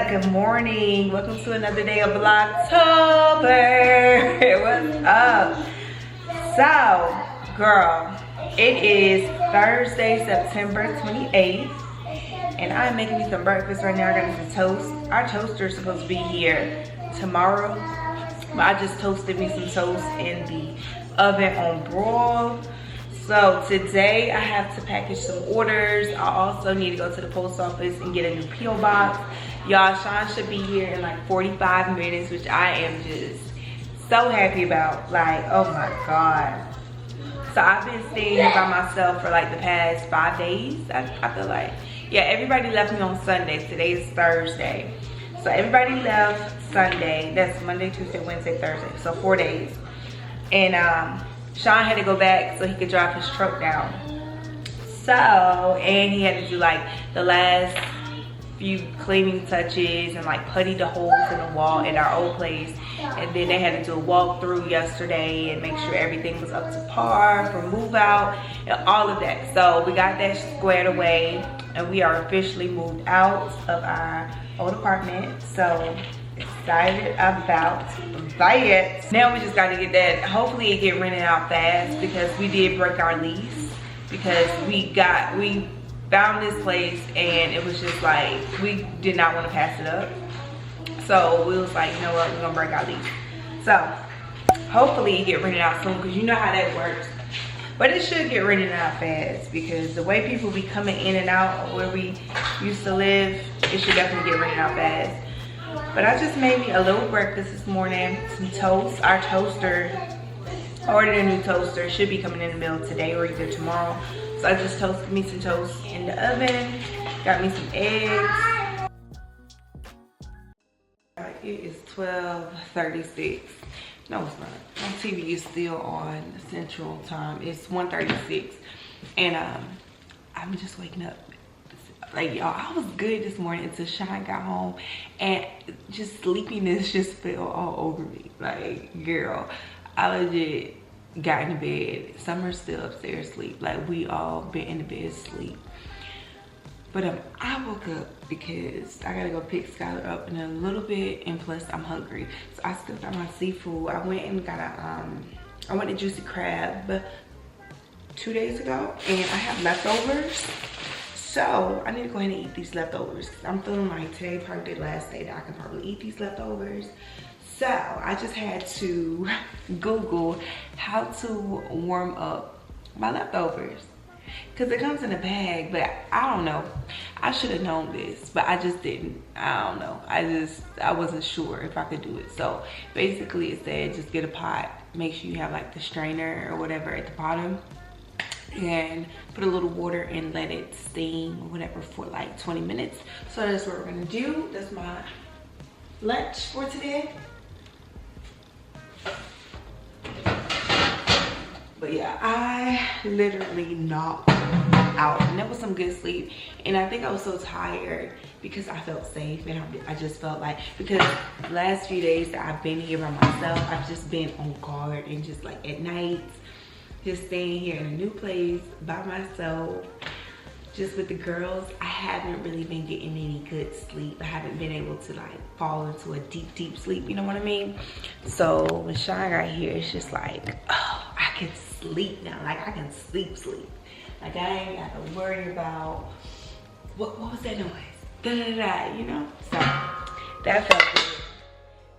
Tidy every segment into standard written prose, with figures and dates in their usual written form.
Good morning. Welcome to another day of Vlogtober. What's up? So, girl, it is Thursday, September 28th, and I'm making me some breakfast right now. I got me some toast. Our toaster is supposed to be here tomorrow, but I just toasted me some toast in the oven on broil. So today I have to package some orders. I also need to go to the post office and get a new P.O. box. Y'all, Sean should be here in like 45 minutes, which I am just so happy about. Like, oh my God. So I've been staying here by myself for like the past 5 days, I feel like. Yeah, everybody left me on Sunday. Today is Thursday. So everybody left Sunday. That's Monday, Tuesday, Wednesday, Thursday. So 4 days. And Sean had to go back so he could drive his truck down. So, and he had to do like the last few cleaning touches and like putty the holes in the wall at our old place. And then they had to do a walkthrough yesterday and make sure everything was up to par for move out and all of that. So we got that squared away and we are officially moved out of our old apartment. So excited about that. Now we just got to get that, hopefully it get rented out fast, because we did break our lease, because we found this place and it was just like, we did not want to pass it up. So we was like, you know what, we're gonna break our lease. So hopefully it get rented out soon, because you know how that works. But it should get rented out fast, because the way people be coming in and out of where we used to live, it should definitely get rented out fast. But I just made me a little breakfast this morning, some toast. Our toaster, I ordered a new toaster, should be coming in the mail today or either tomorrow. So I just toasted me some toast in the oven, got me some eggs. It is 12:36. No, it's not. My TV is still on Central Time. It's 1:36, and I'm just waking up. Like, y'all, I was good this morning until Sean got home, and just sleepiness just fell all over me. Like, girl, I legit got in the bed. Summer's still upstairs asleep. Like, we all been in the bed asleep. But I woke up because I gotta go pick Skyler up in a little bit, and plus I'm hungry. So I still got my seafood. I went and got I went to Juicy Crab 2 days ago, and I have leftovers. So I need to go ahead and eat these leftovers. I'm feeling like today probably the last day that I can probably eat these leftovers. So I just had to Google how to warm up my leftovers, because it comes in a bag, but I don't know. I should have known this, but I just didn't. I don't know. I wasn't sure if I could do it. So basically it said just get a pot. Make sure you have like the strainer or whatever at the bottom, and put a little water and let it steam or whatever for like 20 minutes. So that's what we're gonna do. That's my lunch for today. But yeah, I literally knocked out, and that was some good sleep. And I think I was so tired because I felt safe, and I just felt like, because the last few days that I've been here by myself, I've just been on guard, and just like at night, just staying here in a new place by myself, just with the girls, I haven't really been getting any good sleep. I haven't been able to like fall into a deep sleep, you know what I mean? So when Sean got here, it's just like, oh, I can sleep now. Like I can sleep. Like I ain't got to worry about, what was that noise? Da-da-da, you know? So that felt good.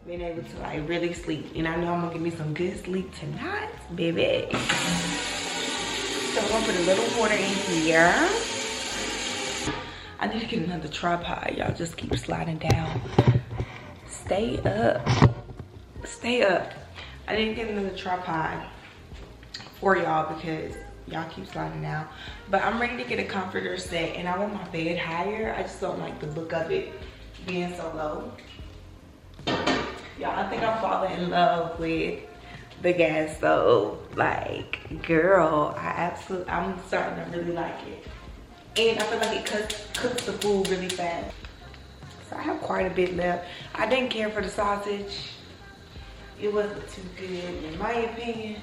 Being able to like really sleep. And I know I'm gonna get me some good sleep tonight, baby. So we're gonna put a little water in here. I need to get another tripod. Y'all just keep sliding down. Stay up. Stay up. I didn't get another tripod for y'all because y'all keep sliding down. But I'm ready to get a comforter set and I want my bed higher. I just don't like the look of it being so low. Y'all, I think I'm falling in love with the gas stove. Like, girl, I'm starting to really like it. And I feel like it cooks the food really fast. So I have quite a bit left. I didn't care for the sausage. It wasn't too good in my opinion.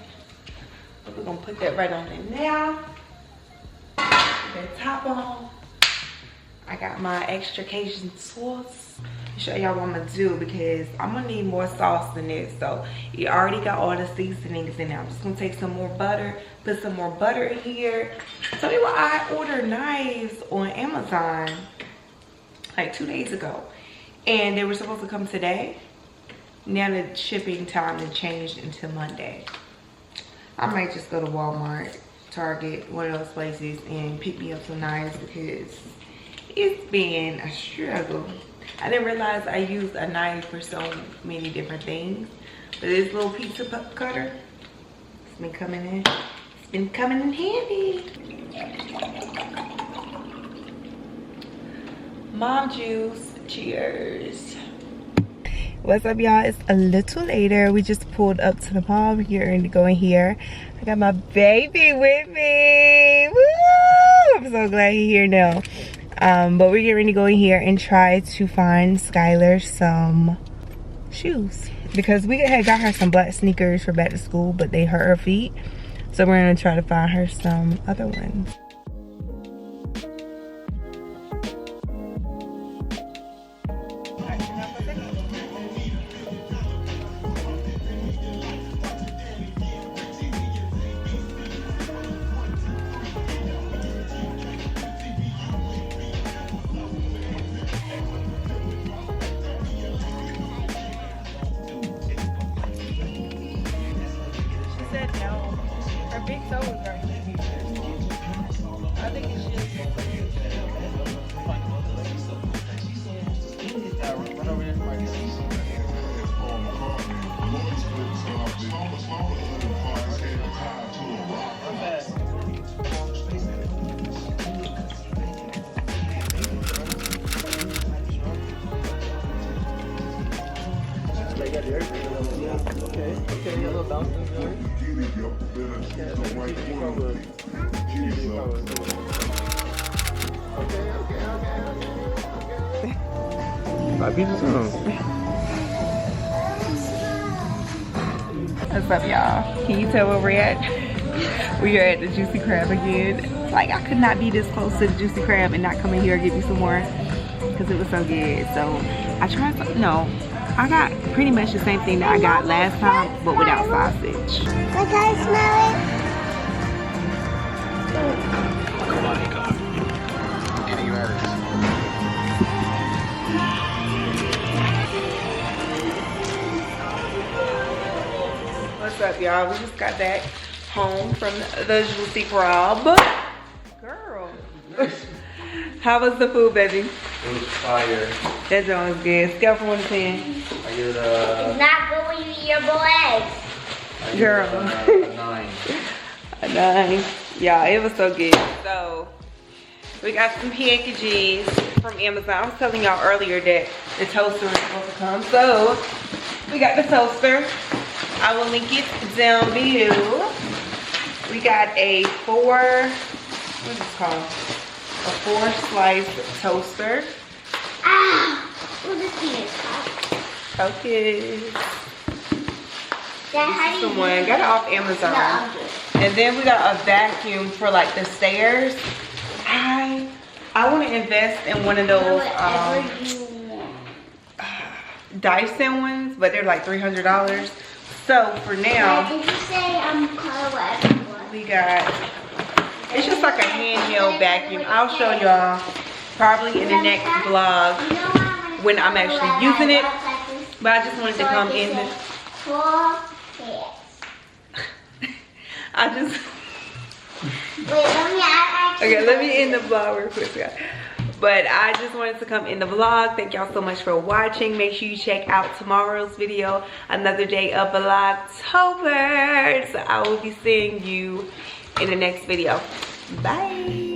But we're gonna put that right on there now. Put that top on. I got my extra Cajun sauce. I'll show y'all what I'm gonna do because I'm gonna need more sauce than this. So you already got all the seasonings in there. I'm just gonna take some more butter, put some more butter in here. Tell you what, I ordered knives on Amazon like 2 days ago. And they were supposed to come today. Now the shipping time has changed until Monday. I might just go to Walmart, Target, one of those places and pick me up some knives because it's been a struggle. I didn't realize I used a knife for so many different things. But this little pizza cutter, it's been coming in. It's been coming in handy. Mom juice, cheers. What's up, y'all? It's a little later. We just pulled up to the mall. We're getting to go in here. I got my baby with me. Woo! I'm so glad he's here now. But we're getting ready to go in here and try to find Skyler some shoes. Because we had got her some black sneakers for back to school, but they hurt her feet. So we're gonna try to find her some other ones. What's up, y'all? Can you tell where we're at? We are at the Juicy Crab again. Like, I could not be this close to the Juicy Crab and not come in here and get me some more because it was so good. So I tried some, no, I got pretty much the same thing that I got last time, but without sausage. Can I smell it? What's up, y'all? We just got back home from the Juicy Crab. Girl. How was the food, baby? It was fire. That joint was good. Scale from 1 to 10. I give it It's not good when you eat your boys. Girl. a 9. A 9. Yeah, it was so good. So, we got some packages from Amazon. I was telling y'all earlier that the toaster was supposed to come. So, we got the toaster. I will link it down below. We got a what is this called? A 4-slice toaster. Ah! Well, this thing is hot. Focus. Dad, how This do is you the one. Got it off Amazon. No, I'm good. And then we got a vacuum for like the stairs. I I want to invest in one of those Whatever you want. Dyson ones, but they're like $300. So for now, Did you say color whatever you want? we got, it's just like a handheld vacuum. I'll show y'all probably in the next vlog when I'm actually using it. But I just wanted to come in this. I just. Okay, let me end the vlog real quick, guys. But I just wanted to come in the vlog. Thank y'all so much for watching. Make sure you check out tomorrow's video, another day of Vlogtober. So I will be seeing you in the next video. Bye.